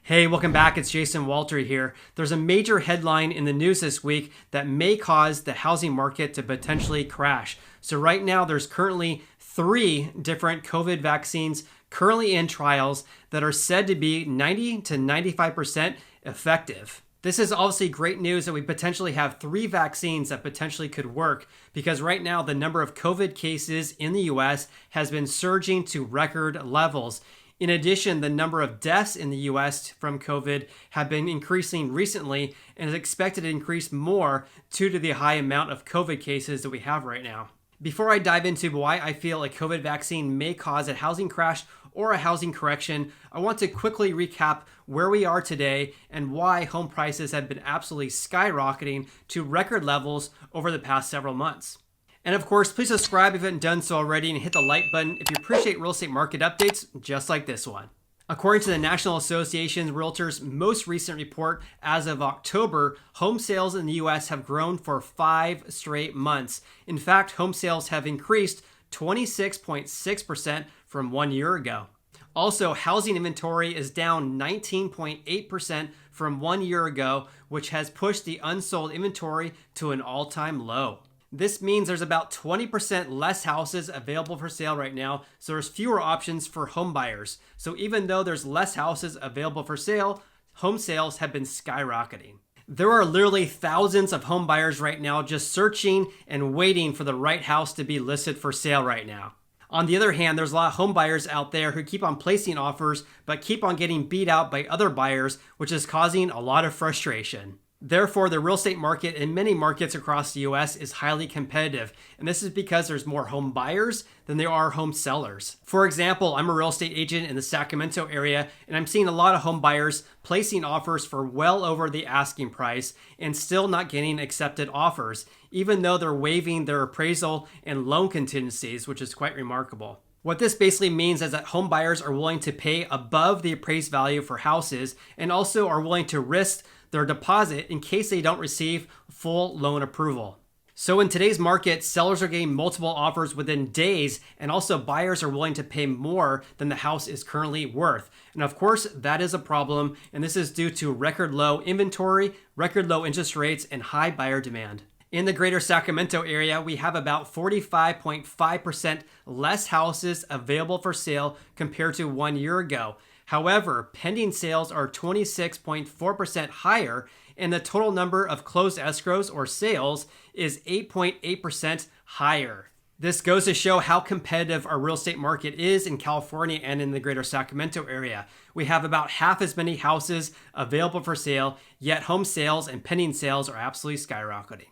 Hey, welcome back. It's Jason Walter here. There's a major headline in the news this week that may cause the housing market to potentially crash. So right now, there's currently 3 different COVID vaccines currently in trials that are said to be 90 to 95% effective. This is obviously great news that we potentially have 3 vaccines that potentially could work, because right now the number of COVID cases in the US has been surging to record levels. In addition, the number of deaths in the US from COVID have been increasing recently and is expected to increase more due to the high amount of COVID cases that we have right now. Before I dive into why I feel a COVID vaccine may cause a housing crash or a housing correction, I want to quickly recap where we are today and why home prices have been absolutely skyrocketing to record levels over the past several months. And of course, please subscribe if you haven't done so already and hit the like button if you appreciate real estate market updates just like this one. According to the National Association of Realtors' most recent report, as of October, home sales in the U.S. have grown for 5 straight months. In fact, home sales have increased 26.6% from 1 year ago. Also, housing inventory is down 19.8% from 1 year ago, which has pushed the unsold inventory to an all-time low. This means there's about 20% less houses available for sale right now, so there's fewer options for home buyers. So even though there's less houses available for sale, home sales have been skyrocketing. There are literally thousands of home buyers right now just searching and waiting for the right house to be listed for sale right now. On the other hand, there's a lot of home buyers out there who keep on placing offers but keep on getting beat out by other buyers, which is causing a lot of frustration. Therefore, the real estate market in many markets across the US is highly competitive, and this is because there's more home buyers than there are home sellers. For example, I'm a real estate agent in the Sacramento area, and I'm seeing a lot of home buyers placing offers for well over the asking price and still not getting accepted offers, even though they're waiving their appraisal and loan contingencies, which is quite remarkable. What this basically means is that home buyers are willing to pay above the appraised value for houses and also are willing to risk their deposit in case they don't receive full loan approval. So in today's market, sellers are getting multiple offers within days, and also buyers are willing to pay more than the house is currently worth. And of course, that is a problem, and this is due to record low inventory, record low interest rates, and high buyer demand. In the greater Sacramento area, we have about 45.5% less houses available for sale compared to 1 year ago. However, pending sales are 26.4% higher, and the total number of closed escrows or sales is 8.8% higher. This goes to show how competitive our real estate market is in California and in the greater Sacramento area. We have about half as many houses available for sale, yet home sales and pending sales are absolutely skyrocketing.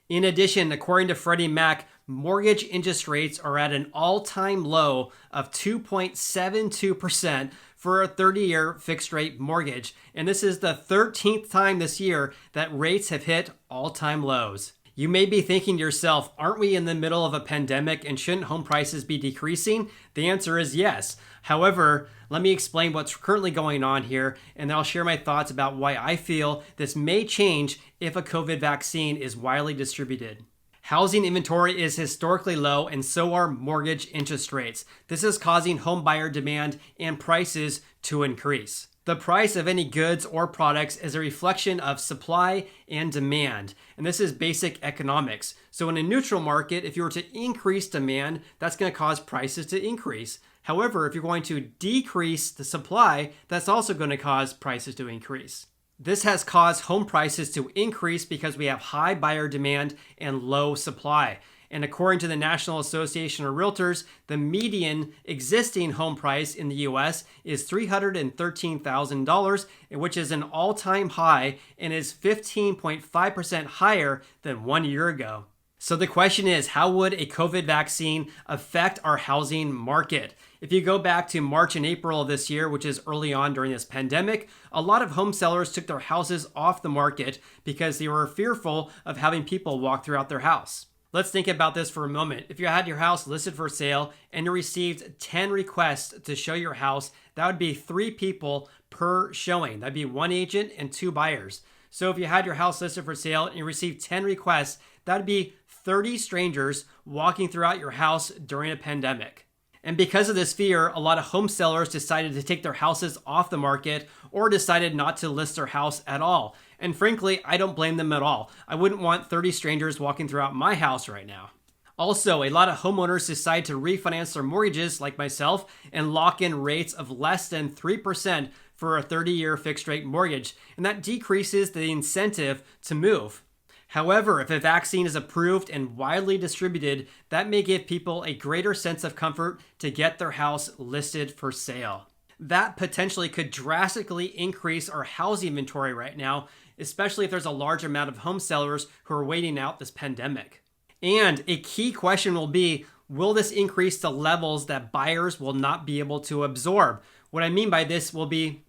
In addition, according to Freddie Mac, mortgage interest rates are at an all-time low of 2.72% for a 30-year fixed-rate mortgage. And this is the 13th time this year that rates have hit all-time lows. You may be thinking to yourself, aren't we in the middle of a pandemic and shouldn't home prices be decreasing? The answer is yes. However, let me explain what's currently going on here, and then I'll share my thoughts about why I feel this may change if a COVID vaccine is widely distributed. Housing inventory is historically low, and so are mortgage interest rates. This is causing home buyer demand and prices to increase. The price of any goods or products is a reflection of supply and demand, and this is basic economics. So in a neutral market, if you were to increase demand, that's going to cause prices to increase. However, if you're going to decrease the supply, that's also going to cause prices to increase. This has caused home prices to increase because we have high buyer demand and low supply. And according to the National Association of Realtors, the median existing home price in the US is $313,000, which is an all-time high and is 15.5% higher than 1 year ago. So the question is, how would a COVID vaccine affect our housing market? If you go back to March and April of this year, which is early on during this pandemic, a lot of home sellers took their houses off the market because they were fearful of having people walk throughout their house. Let's think about this for a moment. If you had your house listed for sale and you received 10 requests to show your house, that would be 3 people per showing. That'd be 1 agent and 2 buyers. So if you had your house listed for sale and you received 10 requests, that'd be 30 strangers walking throughout your house during a pandemic. And because of this fear, a lot of home sellers decided to take their houses off the market or decided not to list their house at all. And frankly, I don't blame them at all. I wouldn't want 30 strangers walking throughout my house right now. Also, a lot of homeowners decide to refinance their mortgages, like myself, and lock in rates of less than 3% for a 30-year fixed rate mortgage, and that decreases the incentive to move. However, if a vaccine is approved and widely distributed, that may give people a greater sense of comfort to get their house listed for sale. That potentially could drastically increase our housing inventory right now, especially if there's a large amount of home sellers who are waiting out this pandemic. And a key question will be, will this increase the levels that buyers will not be able to absorb? What I mean by this will be,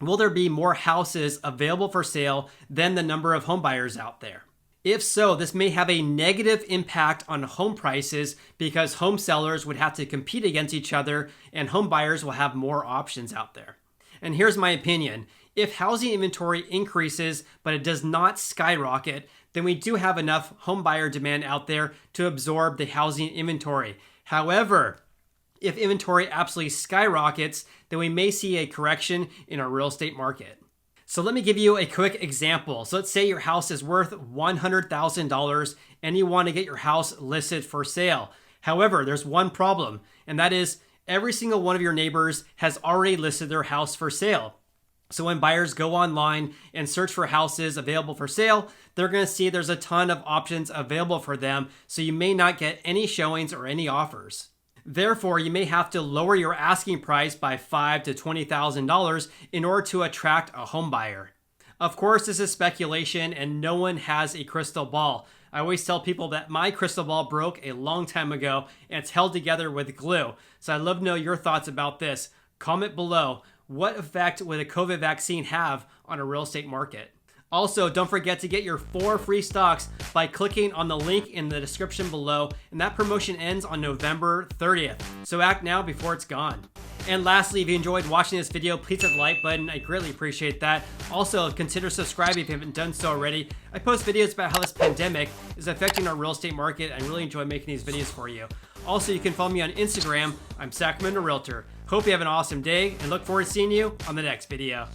will there be more houses available for sale than the number of home buyers out there? If so, this may have a negative impact on home prices because home sellers would have to compete against each other and home buyers will have more options out there. And here's my opinion. If housing inventory increases, but it does not skyrocket, then we do have enough home buyer demand out there to absorb the housing inventory. However, if inventory absolutely skyrockets, then we may see a correction in our real estate market. So let me give you a quick example. So let's say your house is worth $100,000 and you want to get your house listed for sale. However, there's one problem, and that is every single one of your neighbors has already listed their house for sale. So when buyers go online and search for houses available for sale, they're going to see there's a ton of options available for them, so you may not get any showings or any offers. Therefore, you may have to lower your asking price by $5,000 to $20,000 in order to attract a home buyer. Of course, this is speculation and no one has a crystal ball. I always tell people that my crystal ball broke a long time ago and it's held together with glue. So I'd love to know your thoughts about this. Comment below. What effect would a COVID vaccine have on a real estate market? Also, don't forget to get your 4 free stocks by clicking on the link in the description below, and that promotion ends on November 30th. So act now before it's gone. And lastly, if you enjoyed watching this video, please hit the like button. I greatly appreciate that. Also, consider subscribing if you haven't done so already. I post videos about how this pandemic is affecting our real estate market. I really enjoy making these videos for you. Also, you can follow me on Instagram. I'm Sacramento Realtor. Hope you have an awesome day and look forward to seeing you on the next video.